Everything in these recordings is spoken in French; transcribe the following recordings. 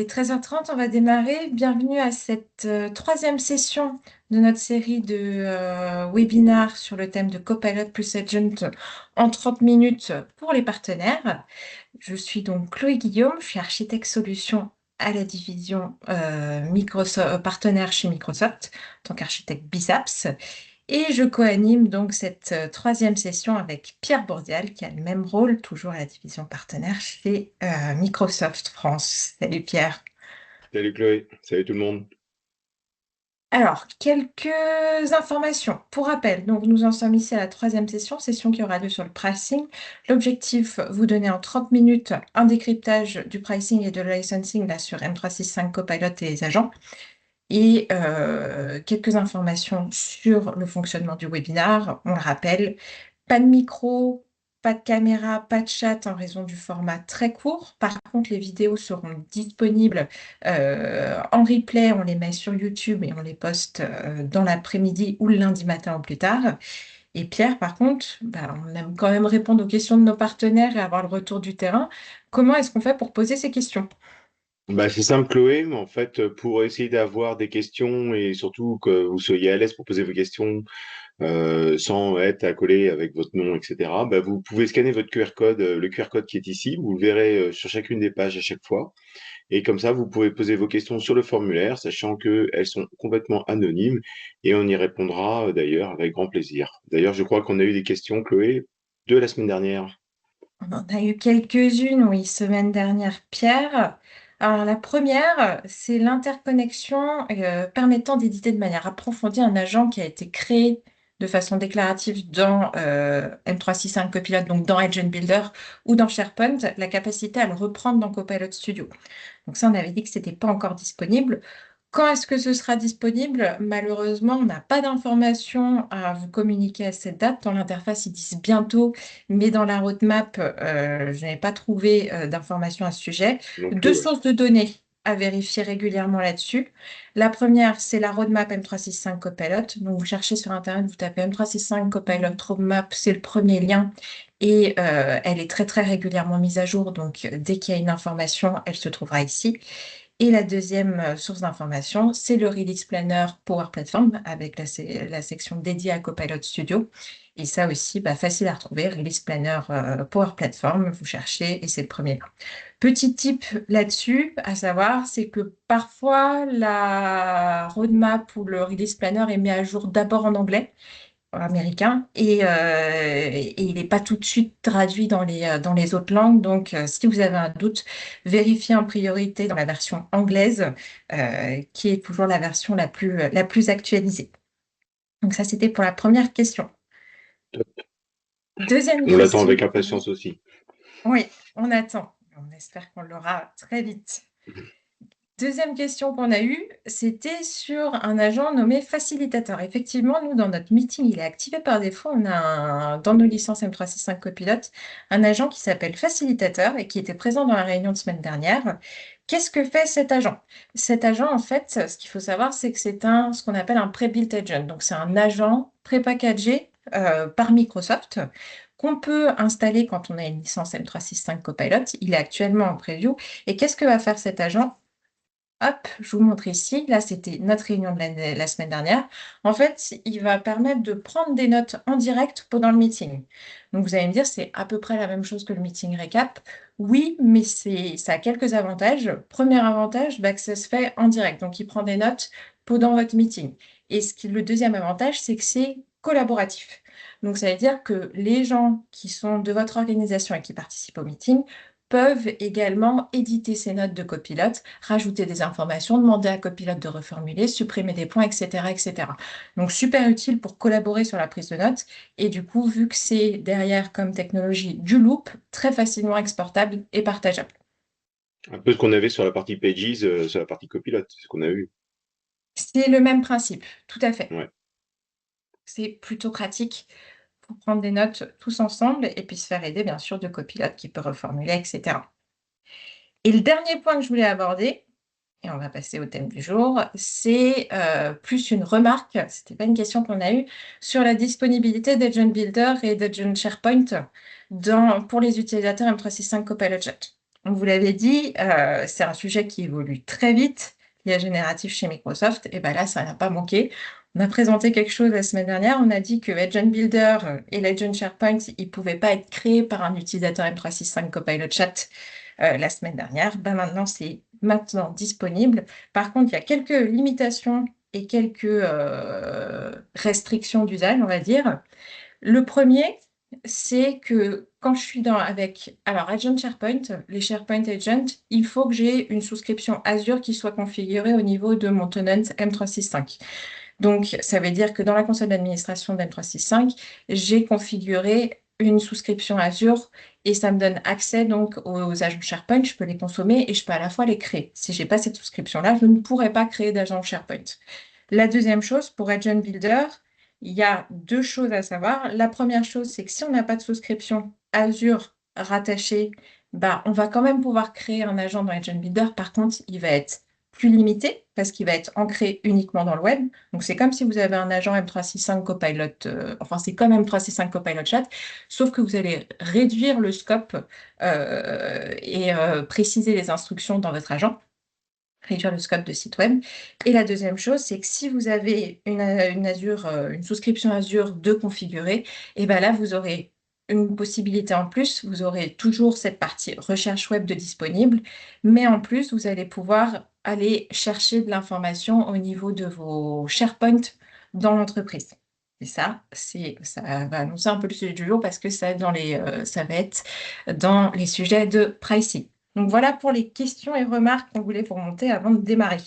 est 13h30, on va démarrer. Bienvenue à cette troisième session de notre série de webinars sur le thème de Copilot plus Agent en 30 minutes pour les partenaires. Je suis donc Chloé Guillaume, je suis architecte solution à la division Microsoft, partenaire chez Microsoft en tant qu'architecte BISAPS. Et je co-anime donc cette troisième session avec Pierre Bourdial, qui a le même rôle, toujours à la division partenaire chez Microsoft France. Salut Pierre. Salut Chloé, salut tout le monde. Alors, quelques informations. Pour rappel, donc nous en sommes ici à la troisième session qui aura lieu sur le pricing. L'objectif, vous donner en 30 minutes un décryptage du pricing et de licensing là, sur M365 Copilot et les agents. Et quelques informations sur le fonctionnement du webinaire. On le rappelle, pas de micro, pas de caméra, pas de chat en raison du format très court. Par contre, les vidéos seront disponibles en replay. On les met sur YouTube et on les poste dans l'après-midi ou le lundi matin au plus tard. Et Pierre, par contre, on aime quand même répondre aux questions de nos partenaires et avoir le retour du terrain. Comment est-ce qu'on fait pour poser ces questions? C'est simple Chloé, mais en fait pour essayer d'avoir des questions et surtout que vous soyez à l'aise pour poser vos questions sans être accolé avec votre nom, etc. Vous pouvez scanner votre QR code, le QR code qui est ici, vous le verrez sur chacune des pages à chaque fois. Et comme ça, vous pouvez poser vos questions sur le formulaire, sachant qu'elles sont complètement anonymes et on y répondra d'ailleurs avec grand plaisir. D'ailleurs, je crois qu'on a eu des questions, Chloé, de la semaine dernière. On en a eu quelques-unes, oui, semaine dernière, Pierre. Alors, la première, c'est l'interconnexion permettant d'éditer de manière approfondie un agent qui a été créé de façon déclarative dans M365 Copilot, donc dans Agent Builder ou dans SharePoint, la capacité à le reprendre dans Copilot Studio. Donc ça, on avait dit que ce n'était pas encore disponible. Quand est-ce que ce sera disponible? Malheureusement, on n'a pas d'informations à vous communiquer à cette date. Dans l'interface, ils disent bientôt, mais dans la roadmap, je n'ai pas trouvé d'informations à ce sujet. Non plus, Deux ouais. sources de données à vérifier régulièrement là-dessus. La première, c'est la roadmap M365 Copilot. Donc, vous cherchez sur Internet, vous tapez M365 Copilot roadmap, c'est le premier lien. Et elle est très, très régulièrement mise à jour. Donc, dès qu'il y a une information, elle se trouvera ici. Et la deuxième source d'information, c'est le Release Planner Power Platform avec la section dédiée à Copilot Studio. Et ça aussi, facile à retrouver, Release Planner Power Platform, vous cherchez et c'est le premier lien. Petit tip là-dessus, à savoir, c'est que parfois la roadmap ou le Release Planner est mis à jour d'abord en anglais américain et il n'est pas tout de suite traduit dans les autres langues. Donc, si vous avez un doute, vérifiez en priorité dans la version anglaise, qui est toujours la version la plus actualisée. Donc, ça, c'était pour la première question. Deuxième On l'attend question. avec impatience aussi. Oui, on attend. On espère qu'on l'aura très vite. Deuxième question qu'on a eue, c'était sur un agent nommé facilitateur. Effectivement, nous, dans notre meeting, il est activé par défaut. On a dans nos licences M365 Copilot un agent qui s'appelle facilitateur et qui était présent dans la réunion de semaine dernière. Qu'est-ce que fait cet agent? Cet agent, en fait, ce qu'il faut savoir, c'est que c'est ce qu'on appelle un pre-built agent. Donc, c'est un agent pré-packagé par Microsoft qu'on peut installer quand on a une licence M365 Copilot. Il est actuellement en preview. Et qu'est-ce que va faire cet agent? Hop, je vous montre ici. Là, c'était notre réunion de la semaine dernière. En fait, il va permettre de prendre des notes en direct pendant le meeting. Donc, vous allez me dire, c'est à peu près la même chose que le meeting récap. Oui, mais ça a quelques avantages. Premier avantage, que ça se fait en direct. Donc, il prend des notes pendant votre meeting. Et le deuxième avantage, c'est que c'est collaboratif. Donc, ça veut dire que les gens qui sont de votre organisation et qui participent au meeting peuvent également éditer ces notes de copilote, rajouter des informations, demander à copilote de reformuler, supprimer des points, etc., etc. Donc, super utile pour collaborer sur la prise de notes. Et du coup, vu que c'est derrière comme technologie du loop, très facilement exportable et partageable. Un peu ce qu'on avait sur la partie Pages, sur la partie copilote, c'est ce qu'on a eu. C'est le même principe, tout à fait. Ouais. C'est plutôt pratique pour prendre des notes tous ensemble et puis se faire aider, bien sûr, de copilote qui peut reformuler, etc. Et le dernier point que je voulais aborder, et on va passer au thème du jour, c'est plus une remarque, c'était pas une question qu'on a eue, sur la disponibilité d'Agent Builder et d'Agent SharePoint pour les utilisateurs M365 Copilot Chat. on vous l'avait dit, c'est un sujet qui évolue très vite, l'IA générative chez Microsoft, et ben là, ça n'a pas manqué. On a présenté quelque chose la semaine dernière, on a dit que Agent Builder et l'Agent SharePoint, ils ne pouvaient pas être créés par un utilisateur M365 Copilot Chat la semaine dernière. Ben maintenant, c'est maintenant disponible. Par contre, il y a quelques limitations et quelques restrictions d'usage, on va dire. Le premier, c'est que quand je suis avec Agent SharePoint, les SharePoint Agents, il faut que j'ai une souscription Azure qui soit configurée au niveau de mon tenant M365. Donc, ça veut dire que dans la console d'administration d'M365, j'ai configuré une souscription Azure et ça me donne accès donc aux agents SharePoint. Je peux les consommer et je peux à la fois les créer. Si je n'ai pas cette souscription-là, je ne pourrais pas créer d'agent SharePoint. La deuxième chose, pour Agent Builder, il y a deux choses à savoir. La première chose, c'est que si on n'a pas de souscription Azure rattachée, bah, on va quand même pouvoir créer un agent dans Agent Builder. Par contre, il va être plus limité parce qu'il va être ancré uniquement dans le web. Donc, c'est comme si vous avez un agent M365 Copilot, enfin, c'est comme M365 Copilot Chat, sauf que vous allez réduire le scope et préciser les instructions dans votre agent, réduire le scope de site web. Et la deuxième chose, c'est que si vous avez une souscription Azure de configurer, et ben là, vous aurez une possibilité en plus, vous aurez toujours cette partie recherche web de disponible, mais en plus, vous allez pouvoir aller chercher de l'information au niveau de vos SharePoint dans l'entreprise. Et ça va annoncer un peu le sujet du jour parce que ça va être dans les sujets de pricing. Donc voilà pour les questions et remarques qu'on voulait vous remonter avant de démarrer.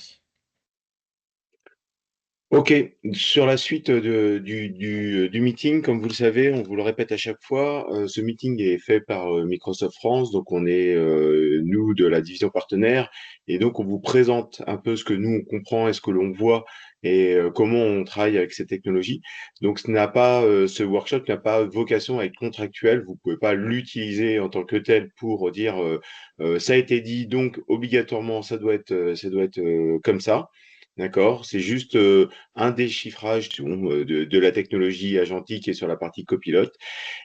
Ok, sur la suite du meeting, comme vous le savez, on vous le répète à chaque fois, ce meeting est fait par Microsoft France, donc on est nous de la division partenaire, et donc on vous présente un peu ce que nous on comprend et ce que l'on voit et comment on travaille avec ces technologies. Donc ce workshop n'a pas vocation à être contractuel, vous pouvez pas l'utiliser en tant que tel pour dire ça a été dit, donc obligatoirement ça doit être comme ça. D'accord, c'est juste un déchiffrage de la technologie agentique qui est sur la partie copilote.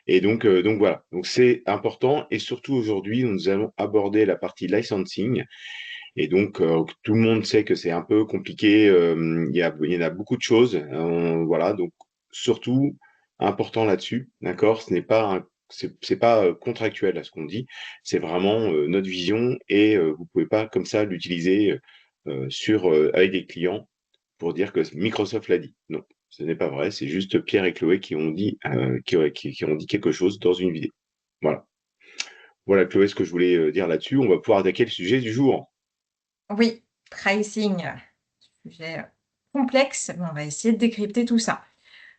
Et donc voilà, donc c'est important. Et surtout aujourd'hui, nous allons aborder la partie licensing. Et donc tout le monde sait que c'est un peu compliqué. Il y en a beaucoup de choses. Voilà, donc surtout important là-dessus. D'accord, ce n'est pas c'est pas contractuel à ce qu'on dit. C'est vraiment notre vision et vous pouvez pas comme ça l'utiliser avec des clients pour dire que Microsoft l'a dit. Non, ce n'est pas vrai. C'est juste Pierre et Chloé qui ont dit, qui ont dit quelque chose dans une vidéo. Voilà. Voilà, Chloé, ce que je voulais dire là-dessus. On va pouvoir attaquer le sujet du jour. Oui, pricing, sujet complexe, mais on va essayer de décrypter tout ça.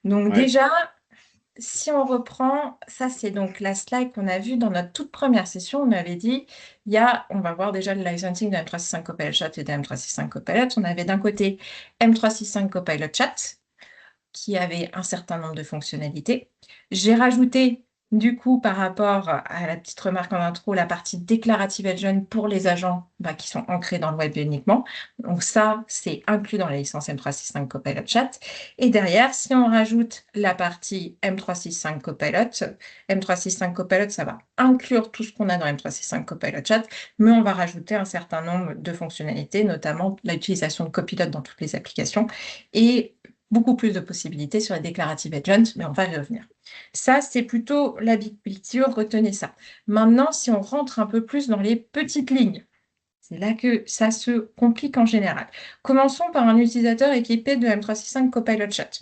Donc Ouais. déjà, si on reprend, ça c'est donc la slide qu'on a vue dans notre toute première session. On avait dit, on va voir déjà le licensing de M365 Copilot Chat et de M365 Copilot. On avait d'un côté M365 Copilot Chat, qui avait un certain nombre de fonctionnalités. J'ai rajouté, du coup, par rapport à la petite remarque en intro, la partie déclarative agent pour les agents qui sont ancrés dans le web uniquement. Donc ça, c'est inclus dans la licence M365 Copilot Chat. Et derrière, si on rajoute la partie M365 Copilot, M365 Copilot, ça va inclure tout ce qu'on a dans M365 Copilot Chat, mais on va rajouter un certain nombre de fonctionnalités, notamment l'utilisation de Copilot dans toutes les applications et beaucoup plus de possibilités sur les déclarative agents, mais on va y revenir. Ça, c'est plutôt la big picture, retenez ça. Maintenant, si on rentre un peu plus dans les petites lignes, c'est là que ça se complique en général. Commençons par un utilisateur équipé de M365 Copilot Chat.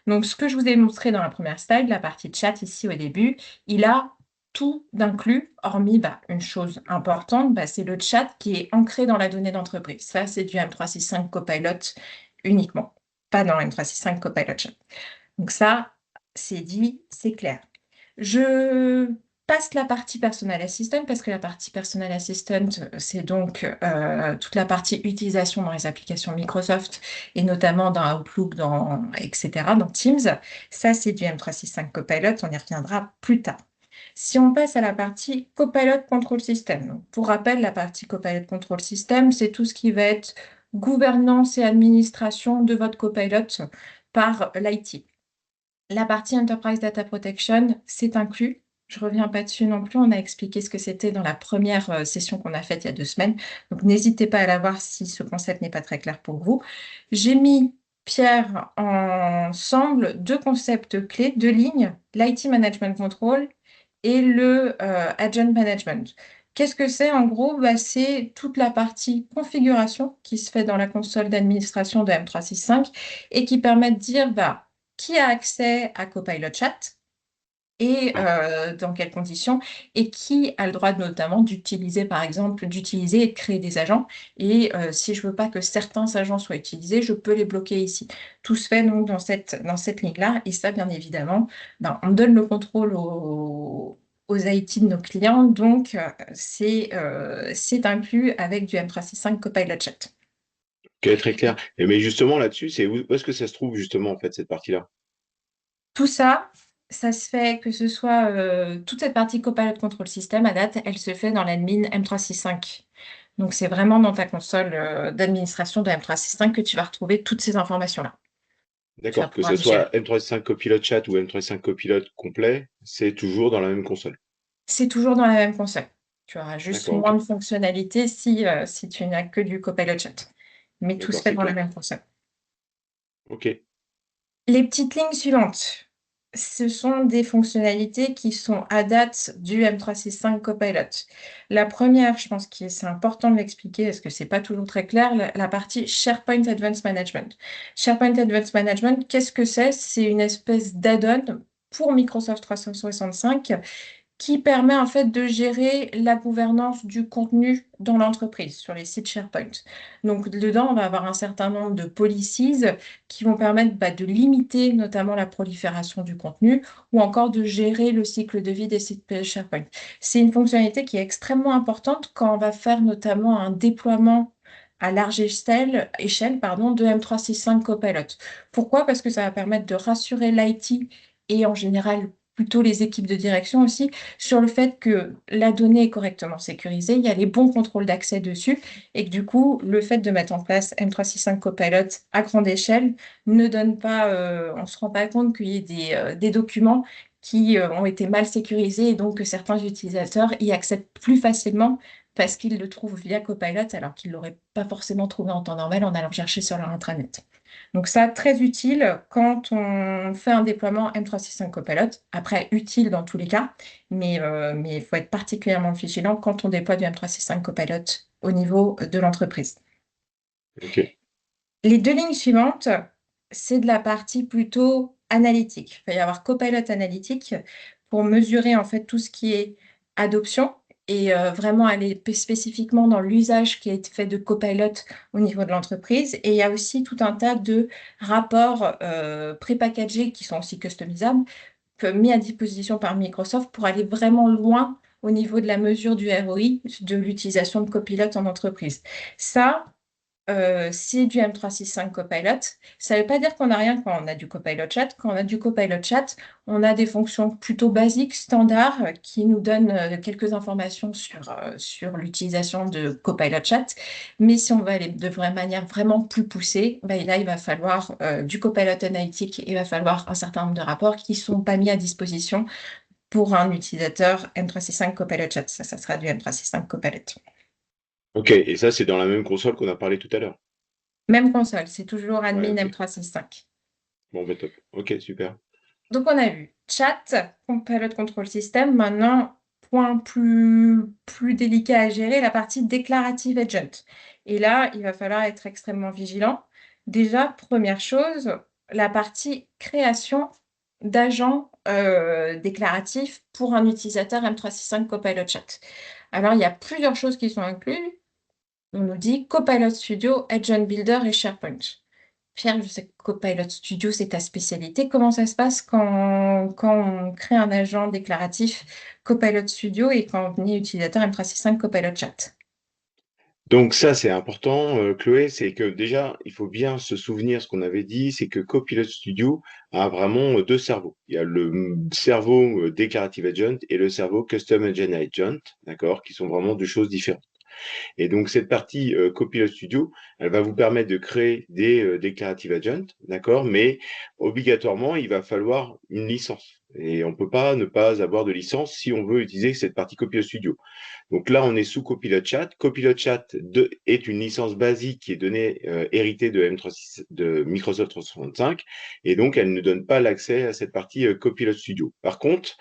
Donc, ce que je vous ai montré dans la première slide, la partie chat ici au début, il a tout d'inclus, hormis une chose importante, c'est le chat qui est ancré dans la donnée d'entreprise. Ça, c'est du M365 Copilot uniquement, pas dans M365 Copilot Chat. Donc ça, c'est dit, c'est clair. Je passe la partie Personal Assistant parce que la partie Personal Assistant, c'est donc toute la partie utilisation dans les applications Microsoft et notamment dans Outlook, etc., dans Teams. Ça, c'est du M365 Copilot, on y reviendra plus tard. Si on passe à la partie Copilot Control System, donc, pour rappel, la partie Copilot Control System, c'est tout ce qui va être gouvernance et administration de votre Copilot par l'IT. La partie Enterprise Data Protection, c'est inclus Je reviens pas dessus non plus. On a expliqué ce que c'était dans la première session qu'on a faite il y a 2 semaines. Donc, n'hésitez pas à la voir si ce concept n'est pas très clair pour vous. J'ai mis, Pierre, ensemble 2 concepts clés, 2 lignes, l'IT Management Control et le Agent Management. Qu'est-ce que c'est? En gros, bah, c'est toute la partie configuration qui se fait dans la console d'administration de M365 et qui permet de dire bah, qui a accès à Copilot Chat et Ah, dans quelles conditions, et qui a le droit notamment d'utiliser, par exemple, d'utiliser et de créer des agents. Et si je veux pas que certains agents soient utilisés, je peux les bloquer ici. Tout se fait donc dans cette ligne-là. Et ça, bien évidemment, ben, on donne le contrôle aux IT de nos clients. Donc, c'est inclus avec du M365 Copilot Chat. ok, très clair. Et mais justement là-dessus, c'est où est-ce que ça se trouve justement en fait cette partie-là? Tout ça, ça se fait que ce soit toute cette partie Copilot Control System à date, elle se fait dans l'admin M365. Donc c'est vraiment dans ta console d'administration de M365 que tu vas retrouver toutes ces informations-là. Tu vas D'accord, que pouvoir ce les gérer. soit M365 Copilot Chat ou M365 Copilot complet, c'est toujours dans la même console. C'est toujours dans la même console. Tu auras juste D'accord, ok. moins de fonctionnalités si tu n'as que du Copilot Chat. Mais tout se D'accord, fait c'est dans la clair. même console. Ok. Les petites lignes suivantes, ce sont des fonctionnalités qui sont à date du M365 Copilot. La première, je pense que c'est important de l'expliquer parce que c'est pas toujours très clair, la partie SharePoint Advanced Management. SharePoint Advanced Management, qu'est-ce que c'est? C'est une espèce d'add-on pour Microsoft 365 qui permet en fait de gérer la gouvernance du contenu dans l'entreprise sur les sites SharePoint. Donc dedans, on va avoir un certain nombre de policies qui vont permettre bah, de limiter notamment la prolifération du contenu ou encore de gérer le cycle de vie des sites SharePoint. C'est une fonctionnalité qui est extrêmement importante quand on va faire notamment un déploiement à large échelle de M365 Copilot. Pourquoi? Parce que ça va permettre de rassurer l'IT et en général plutôt les équipes de direction aussi sur le fait que la donnée est correctement sécurisée, il y a les bons contrôles d'accès dessus et que du coup, le fait de mettre en place M365 Copilot à grande échelle ne donne pas, on ne se rend pas compte qu'il y ait des documents qui ont été mal sécurisés et donc que certains utilisateurs y accèdent plus facilement parce qu'ils le trouvent via Copilot alors qu'ils ne l'auraient pas forcément trouvé en temps normal en allant chercher sur leur intranet. Donc ça, très utile quand on fait un déploiement M365 Copilot. Après, utile dans tous les cas, mais il faut être particulièrement vigilant quand on déploie du M365 Copilot au niveau de l'entreprise. Ok. Les 2 lignes suivantes, c'est de la partie plutôt analytique. Il va y avoir Copilot analytique pour mesurer en fait tout ce qui est adoption et vraiment aller spécifiquement dans l'usage qui est fait de Copilot au niveau de l'entreprise. Et il y a aussi tout un tas de rapports prépackagés qui sont aussi customisables, mis à disposition par Microsoft pour aller vraiment loin au niveau de la mesure du ROI de l'utilisation de Copilot en entreprise. Ça, c'est du M365 Copilot. Ça ne veut pas dire qu'on n'a rien quand on a du Copilot Chat. Quand on a du Copilot Chat, on a des fonctions plutôt basiques, standards, qui nous donnent quelques informations sur l'utilisation de Copilot Chat. Mais si on va aller de vraie manière vraiment plus poussée, ben là, il va falloir du Copilot analytique et il va falloir un certain nombre de rapports qui ne sont pas mis à disposition pour un utilisateur M365 Copilot Chat. Ça sera du M365 Copilot. Ok, et ça, c'est dans la même console qu'on a parlé tout à l'heure. Même console, c'est toujours Ouais, admin ok. M365. Bon, bah, top. Ok, super. Donc, on a vu chat, Copilot Control System. Maintenant, point plus délicat à gérer, la partie Declarative Agent. Et là, il va falloir être extrêmement vigilant. Déjà, première chose, la partie création d'agents déclaratifs pour un utilisateur M365 Copilot Chat. Alors, il y a plusieurs choses qui sont incluses. On nous dit Copilot Studio, Agent Builder et SharePoint. Pierre, je sais que Copilot Studio, c'est ta spécialité. Comment ça se passe quand on crée un agent déclaratif Copilot Studio et quand on est utilisateur M365 Copilot Chat? Donc ça, c'est important, Chloé, c'est que déjà, il faut bien se souvenir ce qu'on avait dit, c'est que Copilot Studio a vraiment deux cerveaux. Il y a le cerveau Declarative Agent et le cerveau Custom Agent Agent, d'accord, qui sont vraiment deux choses différentes. Et donc cette partie Copilot Studio, elle va vous permettre de créer des Declarative Agents, d'accord, mais obligatoirement, il va falloir une licence. Et on ne peut pas ne pas avoir de licence si on veut utiliser cette partie Copilot Studio. Donc là, on est sous Copilot Chat. Copilot Chat est une licence basique qui est donnée, héritée de Microsoft 365, et donc elle ne donne pas l'accès à cette partie Copilot Studio. Par contre,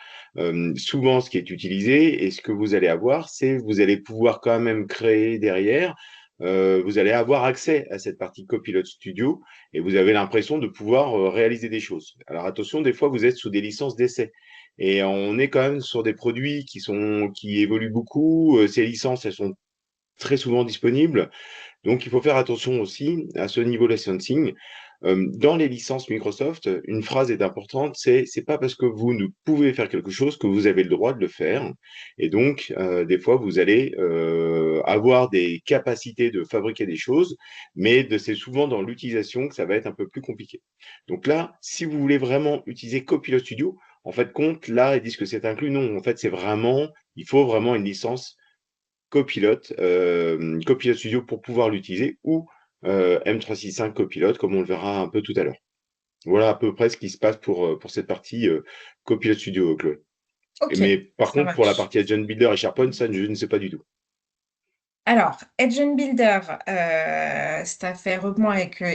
souvent, ce qui est utilisé et ce que vous allez avoir, c'est vous allez pouvoir quand même créer derrière. Vous allez avoir accès à cette partie Copilot Studio et vous avez l'impression de pouvoir réaliser des choses. Alors attention, des fois, vous êtes sous des licences d'essai. Et on est quand même sur des produits qui évoluent beaucoup. Ces licences, elles sont très souvent disponibles. Donc, il faut faire attention aussi à ce niveau licensing. Dans les licences Microsoft, une phrase est importante, c'est pas parce que vous ne pouvez faire quelque chose que vous avez le droit de le faire. Et donc, des fois, vous allez avoir des capacités de fabriquer des choses, mais c'est souvent dans l'utilisation que ça va être un peu plus compliqué. Donc là, si vous voulez vraiment utiliser Copilot Studio, en fait, compte, là, ils disent que c'est inclus. Non, en fait, il faut vraiment une licence Copilot Studio pour pouvoir l'utiliser, ou M365 Copilot, comme on le verra un peu tout à l'heure. Voilà à peu près ce qui se passe pour cette partie Copilot Studio, Chloé. Ok, Mais par ça contre, pour la marche. partie Agent Builder et SharePoint, ça, je ne sais pas du tout. Alors, Agent Builder, ça fait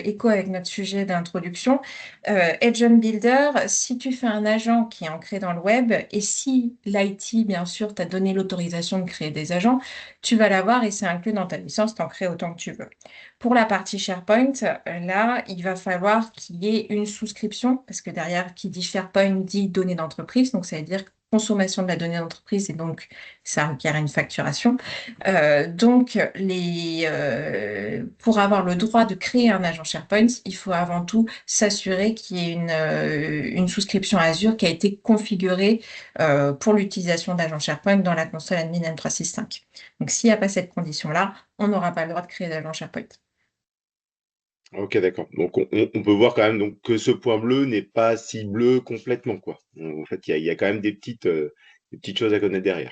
écho avec notre sujet d'introduction. Agent Builder, si tu fais un agent qui est ancré dans le web et si l'IT, bien sûr, t'a donné l'autorisation de créer des agents, tu vas l'avoir et c'est inclus dans ta licence, t'en crées autant que tu veux. Pour la partie SharePoint, là, il va falloir qu'il y ait une souscription parce que derrière, qui dit SharePoint dit données d'entreprise, donc ça veut dire consommation de la donnée d'entreprise et donc ça requiert une facturation. Pour avoir le droit de créer un agent SharePoint, il faut avant tout s'assurer qu'il y ait une souscription Azure qui a été configurée pour l'utilisation d'agents SharePoint dans la console admin M365. Donc, s'il n'y a pas cette condition-là, on n'aura pas le droit de créer d'agent SharePoint. Ok, d'accord. Donc on peut voir quand même donc, que ce point bleu n'est pas si bleu complètement, quoi. En fait, il y a quand même des petites choses à connaître derrière.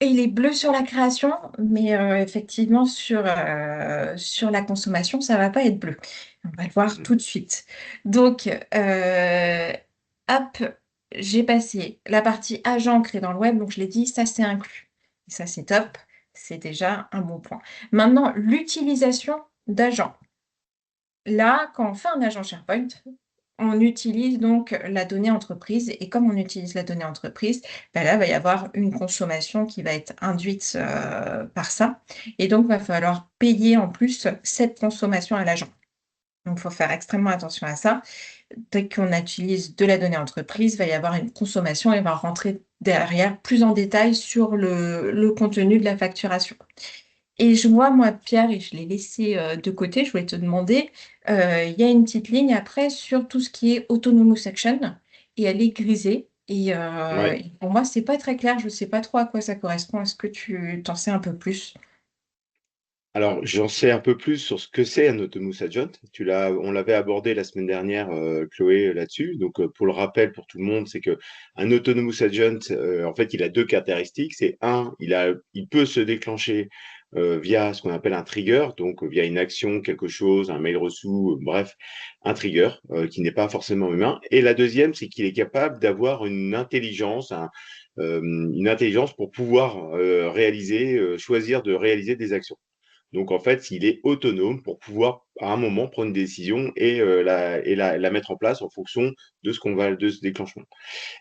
Et il est bleu sur la création, mais effectivement, sur la consommation, ça ne va pas être bleu. On va le voir Mhm. tout de suite. Donc, hop, j'ai passé la partie agent créé dans le web, donc je l'ai dit, ça c'est inclus. Et ça c'est top, c'est déjà un bon point. Maintenant, l'utilisation d'agents. Là, quand on fait un agent SharePoint, on utilise donc la donnée entreprise et comme on utilise la donnée entreprise, ben là, il va y avoir une consommation qui va être induite par ça et donc, il va falloir payer en plus cette consommation à l'agent. Donc, il faut faire extrêmement attention à ça. Dès qu'on utilise de la donnée entreprise, il va y avoir une consommation et on va rentrer derrière plus en détail sur le contenu de la facturation. Et je vois, moi, Pierre, et je l'ai laissé de côté, je voulais te demander, il y a une petite ligne après sur tout ce qui est Autonomous Action, et elle est grisée. Ouais. Et pour moi, c'est pas très clair, je ne sais pas trop à quoi ça correspond. Est-ce que tu t'en sais un peu plus? Alors, j'en sais un peu plus sur ce que c'est un Autonomous Agent. On l'avait abordé la semaine dernière, Chloé, là-dessus. Donc, pour le rappel pour tout le monde, c'est que un Autonomous Agent, en fait, il a deux caractéristiques. C'est un, il peut se déclencher via ce qu'on appelle un trigger, donc via une action, quelque chose, un mail reçu, bref, un trigger qui n'est pas forcément humain. Et la deuxième, c'est qu'il est capable d'avoir une intelligence pour pouvoir choisir de réaliser des actions. Donc, en fait, il est autonome pour pouvoir, à un moment, prendre une décision et, la mettre en place en fonction de ce déclenchement.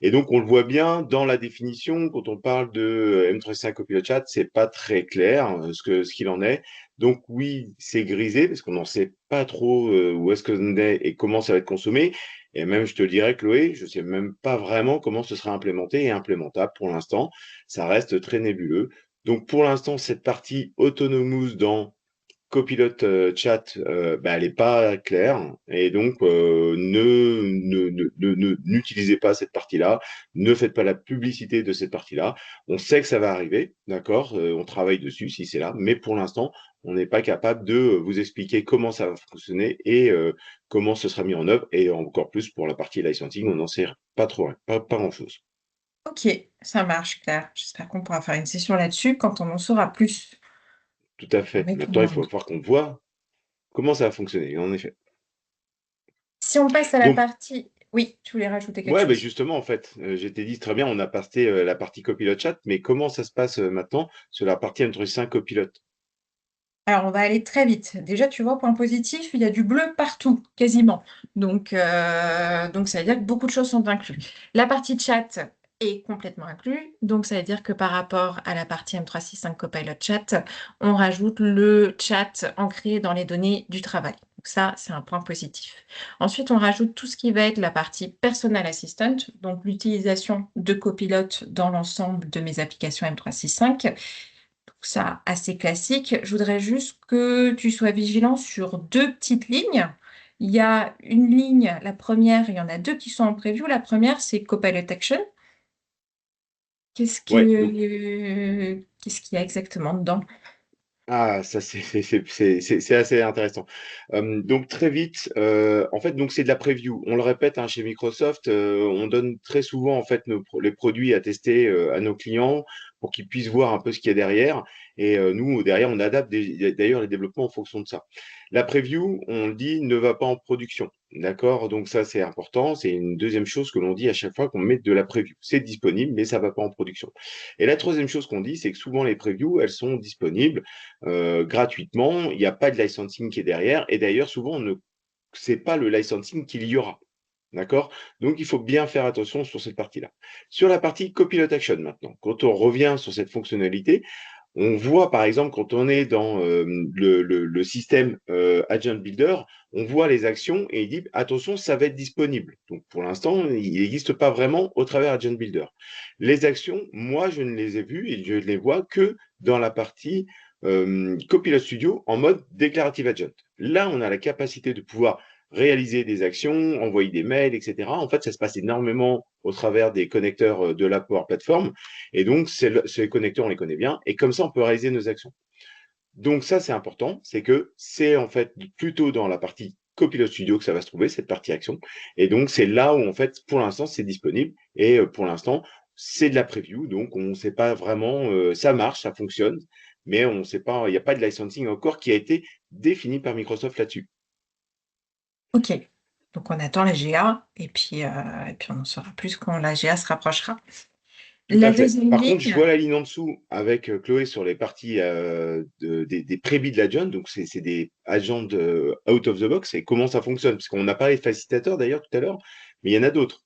Et donc, on le voit bien dans la définition, quand on parle de M365 Copilot Chat, c'est pas très clair ce qu'il en est. Donc, oui, c'est grisé parce qu'on n'en sait pas trop où est-ce qu'on est et comment ça va être consommé. Et même, je te le dirais, Chloé, je sais même pas vraiment comment ce sera implémenté et implémentable pour l'instant. Ça reste très nébuleux. Donc, pour l'instant, cette partie autonomous dans Copilot Chat, bah, elle n'est pas claire. Et donc, n'utilisez pas cette partie-là. Ne faites pas la publicité de cette partie-là. On sait que ça va arriver, d'accord? On travaille dessus si c'est là. Mais pour l'instant, on n'est pas capable de vous expliquer comment ça va fonctionner et comment ce sera mis en œuvre. Et encore plus pour la partie licensing, on n'en sait pas trop, pas grand-chose. Ok, ça marche, Claire. J'espère qu'on pourra faire une session là-dessus quand on en saura plus. Tout à fait. Mais pour Maintenant, le il faut moment. voir qu'on voit comment ça va fonctionner, en effet. Si on passe à la Donc, partie... Oui, tu voulais rajouter quelque Ouais, ben chose. justement, en fait, j'étais dit très bien, on a passé la partie copilote chat, mais comment ça se passe maintenant sur la partie M365 copilote? Alors, on va aller très vite. Déjà, tu vois, point positif, il y a du bleu partout, quasiment. Donc ça veut dire que beaucoup de choses sont incluses. La partie chat est complètement inclue. Donc, ça veut dire que par rapport à la partie M365 Copilot Chat, on rajoute le chat ancré dans les données du travail. Donc, ça, c'est un point positif. Ensuite, on rajoute tout ce qui va être la partie Personal Assistant, donc l'utilisation de Copilot dans l'ensemble de mes applications M365. Ça, assez classique. Je voudrais juste que tu sois vigilant sur deux petites lignes. Il y a une ligne, la première, il y en a deux qui sont en preview. La première, c'est Copilot Action. Ouais, donc Qu'est-ce qu'il y a exactement dedans? ah, ça c'est assez intéressant. Donc très vite, en fait, donc c'est de la preview. On le répète hein, chez Microsoft, on donne très souvent en fait les produits à tester à nos clients pour qu'ils puissent voir un peu ce qu'il y a derrière. Et nous derrière, on adapte d'ailleurs les développements en fonction de ça. La preview, on le dit, ne va pas en production. D'accord? Donc ça c'est important. C'est une deuxième chose que l'on dit à chaque fois qu'on met de la preview. C'est disponible, mais ça va pas en production. Et la troisième chose qu'on dit, c'est que souvent les previews, elles sont disponibles gratuitement. Il n'y a pas de licensing qui est derrière. Et d'ailleurs, souvent, on ne sait pas le licensing qu'il y aura. D'accord? Donc, il faut bien faire attention sur cette partie-là. Sur la partie Copilot Action maintenant, quand on revient sur cette fonctionnalité, on voit par exemple quand on est dans le système Agent Builder, on voit les actions et il dit attention, ça va être disponible. Donc pour l'instant, il n'existe pas vraiment au travers Agent Builder. Les actions, moi, je ne les ai vues et je ne les vois que dans la partie Copilot Studio en mode Declarative Agent. Là, on a la capacité de pouvoir réaliser des actions, envoyer des mails, etc. En fait, ça se passe énormément au travers des connecteurs de la Power Platform. Et donc, ces connecteurs, on les connaît bien. Et comme ça, on peut réaliser nos actions. Donc, ça, c'est important. C'est que c'est en fait plutôt dans la partie Copilot Studio que ça va se trouver, cette partie action. Et donc, c'est là où, en fait, pour l'instant, c'est disponible. Et pour l'instant, c'est de la preview. Donc, on ne sait pas vraiment, ça marche, ça fonctionne. Mais on ne sait pas, il n'y a pas de licensing encore qui a été défini par Microsoft là-dessus. OK. Donc, on attend la GA et puis on en saura plus quand la GA se rapprochera. Tout La à fait. deuxième Par contre, je ligne, vois la ligne en dessous avec Chloé sur les parties des prébits de l'agent. Donc, c'est des agents out of the box. Et comment ça fonctionne? Parce qu'on a parlé de facilitateur d'ailleurs tout à l'heure, mais il y en a d'autres.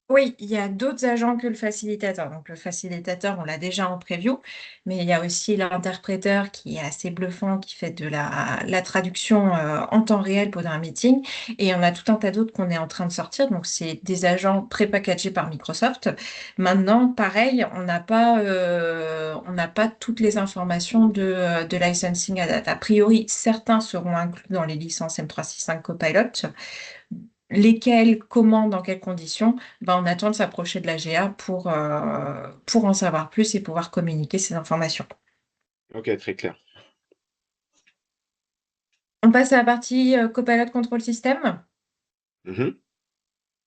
oui, il y a d'autres agents que le facilitateur. Donc, le facilitateur, on l'a déjà en preview, mais il y a aussi l'interpréteur qui est assez bluffant, qui fait de la traduction en temps réel pendant un meeting. Et on a tout un tas d'autres qu'on est en train de sortir. Donc, c'est des agents pré-packagés par Microsoft. Maintenant, pareil, on n'a pas toutes les informations de licensing à date. A priori, certains seront inclus dans les licences M365 Copilot. Lesquels, comment, dans quelles conditions, ben, on attend de s'approcher de la GA pour en savoir plus et pouvoir communiquer ces informations. Ok, très clair. On passe à la partie Copilot Control System. Mhm.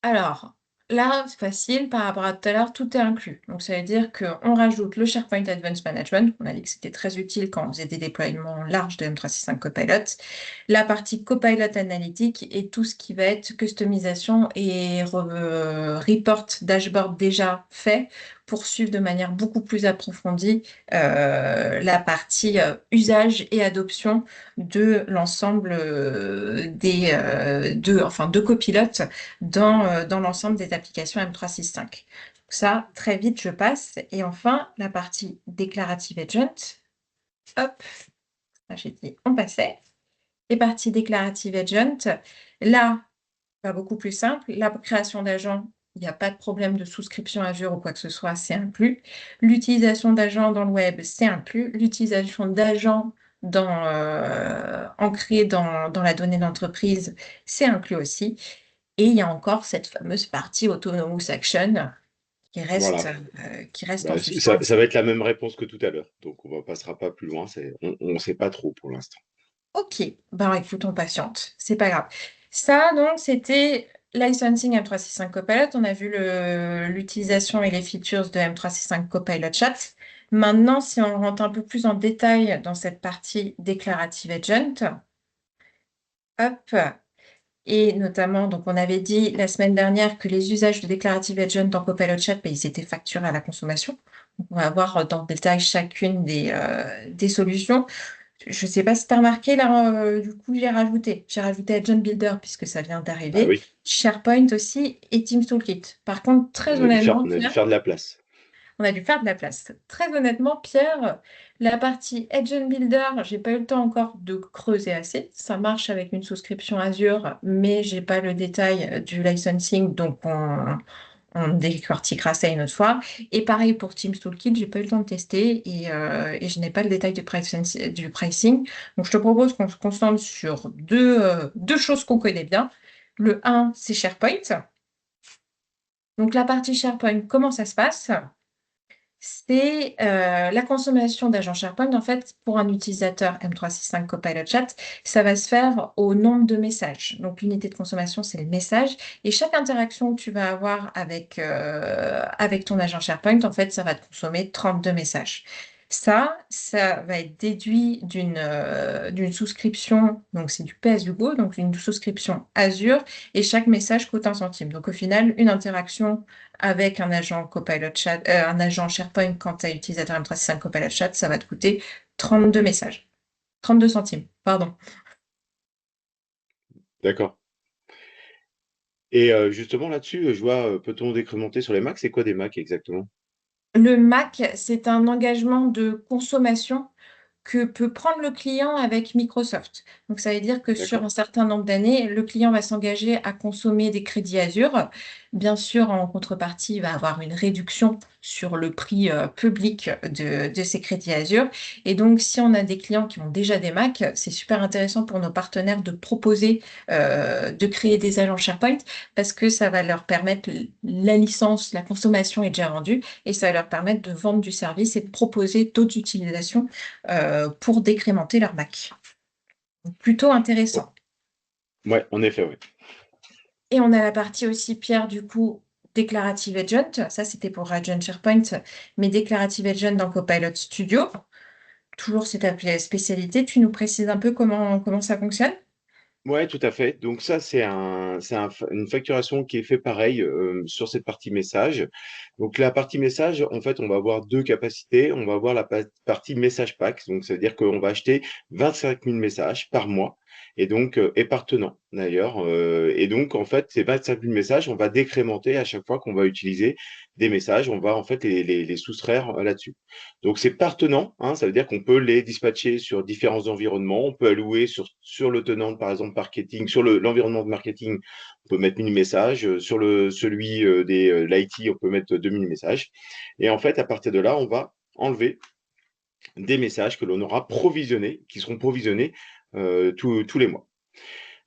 Alors, là, c'est facile, par rapport à tout à l'heure, tout est inclus. Donc, ça veut dire qu'on rajoute le SharePoint Advanced Management. On a dit que c'était très utile quand on faisait des déploiements larges de M365 Copilot. La partie Copilot Analytique et tout ce qui va être customisation et report dashboard déjà fait pour suivre de manière beaucoup plus approfondie la partie usage et adoption de l'ensemble de copilotes dans l'ensemble des applications M365. Ça, très vite, je passe. Et enfin, la partie Declarative Agent. Hop, là, j'ai dit on passait. Et partie Declarative Agent, là, pas beaucoup plus simple. La création d'agents, il n'y a pas de problème de souscription Azure ou quoi que ce soit, c'est inclus. L'utilisation d'agents dans le web, c'est inclus. L'utilisation d'agents ancrés dans la donnée d'entreprise, c'est inclus aussi. Et il y a encore cette fameuse partie Autonomous Action Voilà. qui reste en Bah, suspens. ça va être la même réponse que tout à l'heure. Donc, on ne passera pas plus loin. On ne sait pas trop pour l'instant. Ok, ben écoute, on patiente, c'est pas grave. Ça, donc, c'était Licensing M365 Copilot. On a vu l'utilisation et les features de M365 Copilot Chat. Maintenant, si on rentre un peu plus en détail dans cette partie Declarative Agent, hop, Et notamment, donc on avait dit la semaine dernière que les usages de Declarative Agent dans Copilot Chat, ben, ils étaient facturés à la consommation. Donc, on va voir dans le détail chacune des solutions. Je ne sais pas si tu as remarqué, là, du coup, j'ai rajouté. J'ai rajouté Agent Builder puisque ça vient Ah d'arriver, oui, SharePoint aussi et Teams Toolkit. Par contre, très honnêtement, on a dû Pierre, faire de la place. on a dû faire de la place. Très honnêtement, Pierre, la partie Agent Builder, j'ai pas eu le temps encore de creuser assez. Ça marche avec une souscription Azure, mais j'ai pas le détail du licensing, donc on décortiquera ça une autre fois. Et pareil pour Teams Toolkit, j'ai pas eu le temps de tester et je n'ai pas le détail du pricing. Donc je te propose qu'on se concentre sur deux choses qu'on connaît bien. Le un, c'est SharePoint. Donc la partie SharePoint, comment ça se passe? C'est la consommation d'agents SharePoint. En fait, pour un utilisateur M365 Copilot Chat, ça va se faire au nombre de messages. Donc, l'unité de consommation, c'est le message. Et chaque interaction que tu vas avoir avec ton agent SharePoint, en fait, ça va te consommer 32 messages. Ça va être déduit d'une souscription, donc c'est du pay-as-you-go, donc une souscription Azure, et chaque message coûte 1 centime. Donc, au final, une interaction avec un agent Copilot Chat, un agent SharePoint quand tu as utilisateur M365 Copilot Chat, ça va te coûter 32 messages. 32 centimes, pardon. D'accord. Et justement là-dessus, je vois, peut-on décrémenter sur les Macs? C'est quoi des Macs exactement? Le Mac, c'est un engagement de consommation que peut prendre le client avec Microsoft. Donc, ça veut dire que sur D'accord. un certain nombre d'années, le client va s'engager à consommer des crédits Azure. Bien sûr, en contrepartie, il va avoir une réduction sur le prix public de ces crédits Azure. Et donc, si on a des clients qui ont déjà des Mac, c'est super intéressant pour nos partenaires de proposer de créer des agents SharePoint parce que ça va leur permettre la licence, la consommation est déjà rendue et ça va leur permettre de vendre du service et de proposer d'autres utilisations pour décrémenter leur Mac. Donc, plutôt Oh, intéressant. ouais, en effet, ouais. Et on a la partie aussi, Pierre, du coup, Declarative Agent. Ça, c'était pour Agent SharePoint, mais Declarative Agent dans Copilot Studio. Toujours c'est ta spécialité. Tu nous précises un peu comment ça fonctionne? Ouais, tout à fait. Donc ça, une facturation qui est fait pareil sur cette partie message. Donc la partie message, en fait, on va avoir deux capacités. On va avoir la partie message pack. Donc ça veut dire qu'on va acheter 25 000 messages par mois et donc et par tenant d'ailleurs. Et donc en fait, ces 25 000 messages, on va décrémenter à chaque fois qu'on va utiliser des messages. On va en fait les soustraire là-dessus. Donc c'est par tenant, hein, ça veut dire qu'on peut les dispatcher sur différents environnements. On peut allouer sur le tenant, par exemple, marketing, sur l'environnement de marketing, on peut mettre 1000 messages. Sur celui des l'IT, on peut mettre 2000 messages. Et en fait, à partir de là, on va enlever des messages que l'on aura provisionnés, qui seront provisionnés tous les mois.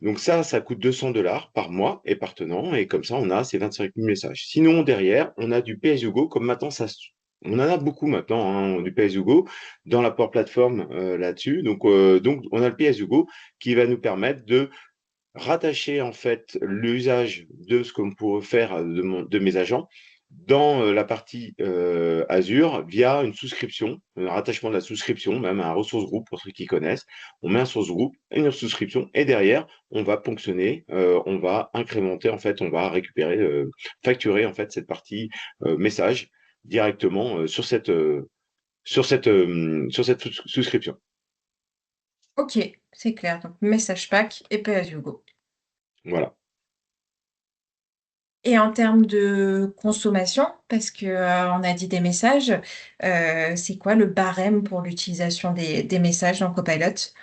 Donc ça coûte 200 $ par mois et par tenant, et comme ça, on a ces 25 000 messages. Sinon, derrière, on a du pay-as-you-go, comme maintenant, on en a beaucoup maintenant, hein, du pay-as-you-go dans la Power Platform là-dessus. Donc, on a le pay-as-you-go qui va nous permettre de rattacher en fait l'usage de ce qu'on pourrait faire de mes agents dans la partie Azure via une souscription, un rattachement de la souscription, même à un ressource groupe pour ceux qui connaissent. On met un source groupe et une souscription et derrière, on va ponctionner, on va incrémenter, en fait, on va récupérer, facturer en fait cette partie message directement sur cette souscription. Ok, c'est clair. Donc, message pack et pay as you go. Voilà. Et en termes de consommation, parce que on a dit des messages, c'est quoi le barème pour l'utilisation des messages dans Copilot?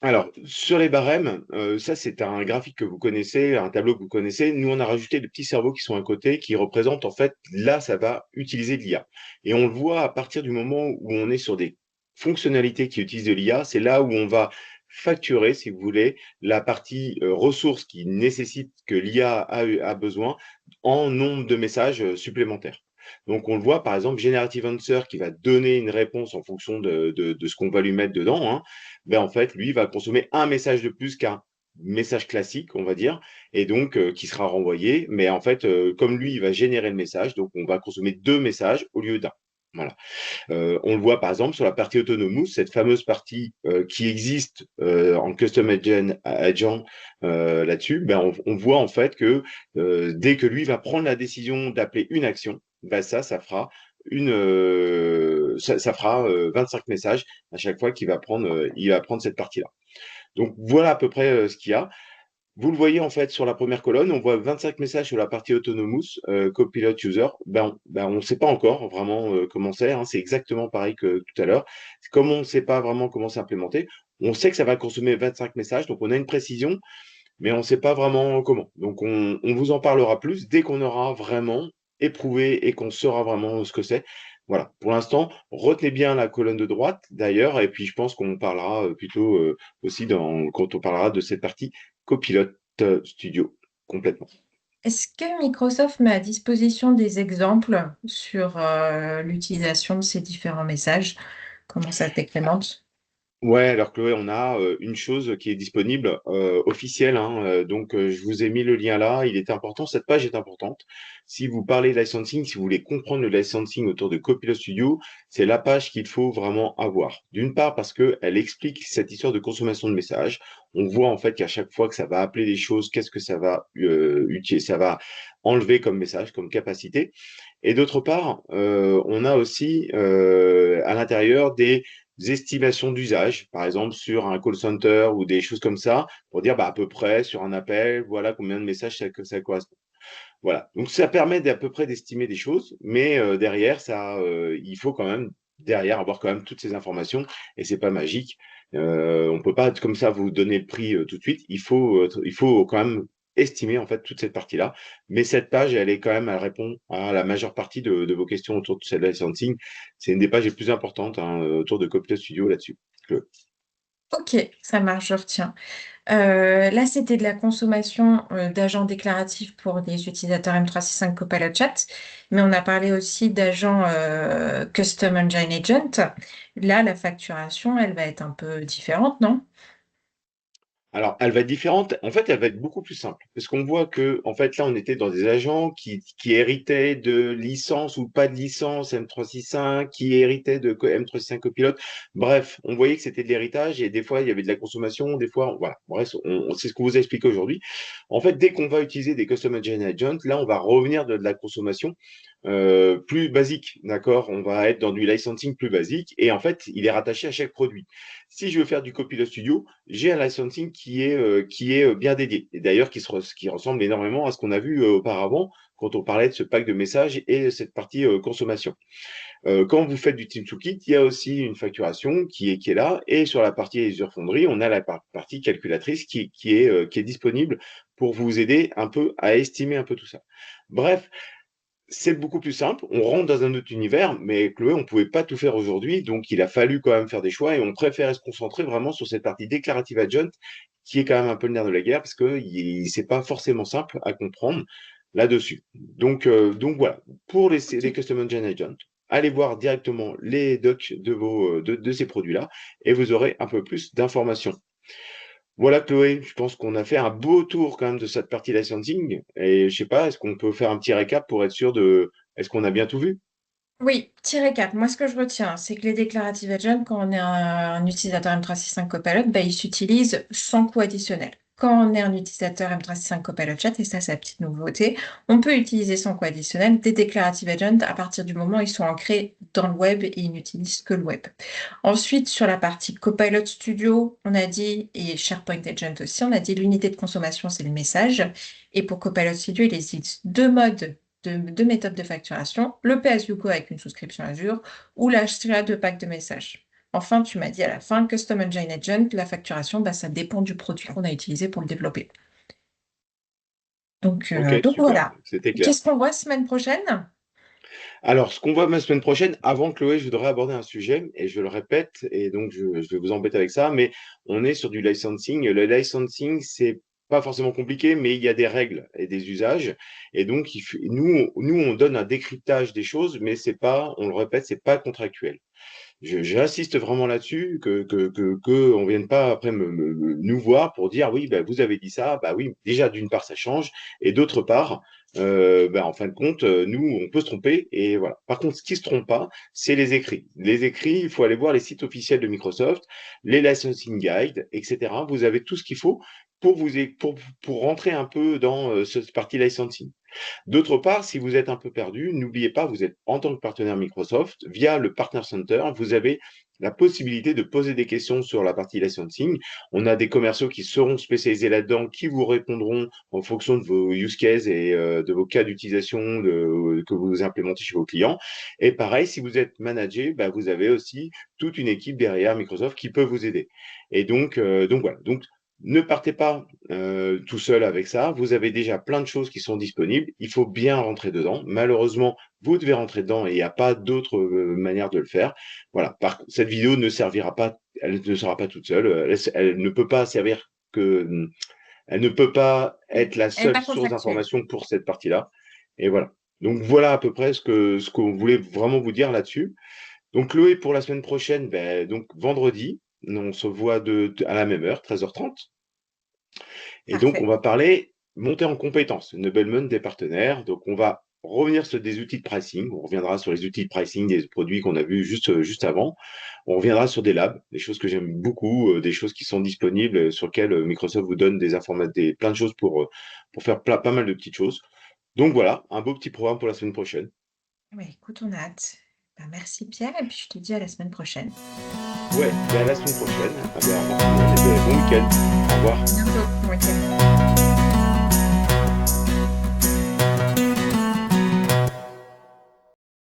Alors, sur les barèmes, ça, c'est un graphique que vous connaissez, un tableau que vous connaissez. Nous, on a rajouté des petits cerveaux qui sont à côté, qui représentent, en fait, là, ça va utiliser de l'IA. Et on le voit à partir du moment où on est sur des fonctionnalités qui utilisent de l'IA, c'est là où on va facturer, si vous voulez, la partie ressources qui nécessite que l'IA a besoin en nombre de messages supplémentaires. Donc, on le voit, par exemple, Generative Answer qui va donner une réponse en fonction de ce qu'on va lui mettre dedans, hein, ben en fait, lui va consommer un message de plus qu'un message classique, on va dire, et donc qui sera renvoyé. Mais en fait, comme lui, il va générer le message, donc on va consommer deux messages au lieu d'un. Voilà. On le voit par exemple sur la partie Autonomous, cette fameuse partie qui existe en Custom Agent là-dessus, ben on voit en fait que dès que lui va prendre la décision d'appeler une action, ben ça fera ça fera 25 messages à chaque fois il va prendre cette partie-là. Donc voilà à peu près ce qu'il y a. Vous le voyez en fait sur la première colonne, on voit 25 messages sur la partie Autonomous, Copilot User. On ne sait pas encore vraiment comment c'est, hein, c'est exactement pareil que tout à l'heure. Comme on ne sait pas vraiment comment c'est implémenté, on sait que ça va consommer 25 messages, donc on a une précision, mais on ne sait pas vraiment comment. Donc on vous en parlera plus dès qu'on aura vraiment éprouvé et qu'on saura vraiment ce que c'est. Voilà, pour l'instant, retenez bien la colonne de droite d'ailleurs, et puis je pense qu'on parlera plutôt aussi quand on parlera de cette partie Copilot Studio complètement. Est-ce que Microsoft met à disposition des exemples sur l'utilisation de ces différents messages? Comment ça se décrémente? Ouais, alors Chloé, on a une chose qui est disponible, officielle, hein, donc je vous ai mis le lien là, il est important, cette page est importante. Si vous parlez licensing, si vous voulez comprendre le licensing autour de Copilot Studio, c'est la page qu'il faut vraiment avoir. D'une part parce qu'elle explique cette histoire de consommation de messages. On voit en fait qu'à chaque fois que ça va appeler des choses, qu'est-ce que ça va utiliser, ça va enlever comme message, comme capacité. Et d'autre part, on a aussi à l'intérieur des estimations d'usage, par exemple sur un call center ou des choses comme ça, pour dire à peu près sur un appel, voilà combien de messages ça correspond. Voilà. Donc ça permet d'à peu près d'estimer des choses, mais derrière, il faut quand même derrière avoir quand même toutes ces informations et c'est pas magique. On peut pas comme ça vous donner le prix tout de suite. Il faut quand même estimer en fait toute cette partie-là. Mais cette page, elle répond à la majeure partie de vos questions autour de cette licensing. C'est une des pages les plus importantes hein, autour de Copilot Studio là-dessus. Ok, ça marche, je retiens. Là, c'était de la consommation d'agents déclaratifs pour les utilisateurs M365 Copilot Chat, mais on a parlé aussi d'agents Custom Engine Agent. Là, la facturation, elle va être un peu différente, non? Alors, elle va être différente. En fait, elle va être beaucoup plus simple. Parce qu'on voit que, en fait, là, on était dans des agents qui héritaient de licences ou pas de licence M365, qui héritaient de M365 Copilot. Bref, on voyait que c'était de l'héritage et des fois, il y avait de la consommation. Des fois, voilà. Bref, c'est ce qu'on vous a expliqué aujourd'hui. En fait, dès qu'on va utiliser des Custom Engine Agents, là, on va revenir de la consommation plus basique. D'accord? On va être dans du licensing plus basique. Et en fait, il est rattaché à chaque produit. Si je veux faire du Copilot Studio, j'ai un licensing qui est bien dédié. Et d'ailleurs, qui ressemble énormément à ce qu'on a vu auparavant quand on parlait de ce pack de messages et cette partie consommation. Quand vous faites du Team Toolkit, il y a aussi une facturation qui est là. Et sur la partie User Foundry, on a la partie calculatrice qui est disponible pour vous aider un peu à estimer un peu tout ça. Bref, c'est beaucoup plus simple. On rentre dans un autre univers, mais Chloé, on ne pouvait pas tout faire aujourd'hui, donc il a fallu quand même faire des choix et on préfère se concentrer vraiment sur cette partie déclarative adjoint qui est quand même un peu le nerf de la guerre parce que c'est pas forcément simple à comprendre là-dessus. Donc voilà, pour les Custom Engine Agents, allez voir directement les docs de ces produits-là et vous aurez un peu plus d'informations. Voilà, Chloé, je pense qu'on a fait un beau tour quand même de cette partie licensing. Et je sais pas, est-ce qu'on peut faire un petit récap pour être sûr de, est-ce qu'on a bien tout vu? Oui, petit récap. Moi, ce que je retiens, c'est que les Declarative Agents, quand on est un utilisateur M365 Copilot, bah, ils s'utilisent sans coût additionnel. Quand on est un utilisateur M365 Copilot Chat, et ça, c'est la petite nouveauté, on peut utiliser sans coût additionnel des Declarative Agents à partir du moment où ils sont ancrés dans le web et ils n'utilisent que le web. Ensuite, sur la partie Copilot Studio, on a dit, et SharePoint Agent aussi, on a dit l'unité de consommation, c'est le message. Et pour Copilot Studio, il existe deux méthodes de facturation, le pay-as-you-go avec une souscription Azure ou l'achat de packs de messages. Enfin, tu m'as dit à la fin, Custom Engine Agent, la facturation, bah, ça dépend du produit qu'on a utilisé pour le développer. Ok, Donc super, voilà. c'était clair. Qu'est-ce qu'on voit semaine prochaine? Alors, ce qu'on voit la semaine prochaine, avant Chloé, je voudrais aborder un sujet, et je le répète, et donc je vais vous embêter avec ça, mais on est sur du licensing. Le licensing, c'est pas forcément compliqué, mais il y a des règles et des usages. Et donc, nous, on donne un décryptage des choses, mais c'est pas, on le répète, c'est pas contractuel. J'insiste vraiment là-dessus, que on vienne pas après nous voir pour dire oui, bah, vous avez dit ça, bah oui, déjà d'une part ça change, et d'autre part, bah, en fin de compte, nous on peut se tromper, et voilà. Par contre, ce qui se trompe pas, c'est les écrits. Les écrits, il faut aller voir les sites officiels de Microsoft, les licensing guides, etc. Vous avez tout ce qu'il faut pour pour rentrer un peu dans cette partie licensing. D'autre part, si vous êtes un peu perdu, n'oubliez pas, vous êtes en tant que partenaire Microsoft, via le Partner Center, vous avez la possibilité de poser des questions sur la partie licensing. On a des commerciaux qui seront spécialisés là-dedans, qui vous répondront en fonction de vos use cases et de vos cas d'utilisation que vous implémentez chez vos clients. Et pareil, si vous êtes manager, bah, vous avez aussi toute une équipe derrière Microsoft qui peut vous aider. Et donc voilà. Donc, ne partez pas tout seul avec ça. Vous avez déjà plein de choses qui sont disponibles. Il faut bien rentrer dedans. Malheureusement, vous devez rentrer dedans et il n'y a pas d'autre manière de le faire. Voilà. Cette vidéo ne servira pas, elle ne sera pas toute seule. Elle ne peut pas servir que, elle ne peut pas Oui, être la elle n'est seule pas source contractuelle. d'information pour cette partie-là. Et voilà. Donc voilà à peu près ce qu'on voulait vraiment vous dire là-dessus. Donc Chloé, pour la semaine prochaine, ben, donc vendredi, on se voit à la même heure, 13h30. Et donc, on Parfait. va parler montée en compétences, enablement des partenaires. Donc, on va revenir sur des outils de pricing. On reviendra sur les outils de pricing des produits qu'on a vus juste avant. On reviendra sur des labs, des choses que j'aime beaucoup, des choses qui sont disponibles, sur lesquelles Microsoft vous donne des informations, plein de choses pour faire pas mal de petites choses. Donc voilà, un beau petit programme pour la semaine prochaine. Ouais, écoute, on a hâte. Ben, merci Pierre, et puis je te dis à la semaine prochaine. Ouais, ben à la semaine prochaine. Ah ben, au revoir tout le monde et ben, bon week-end. Au revoir. À bientôt.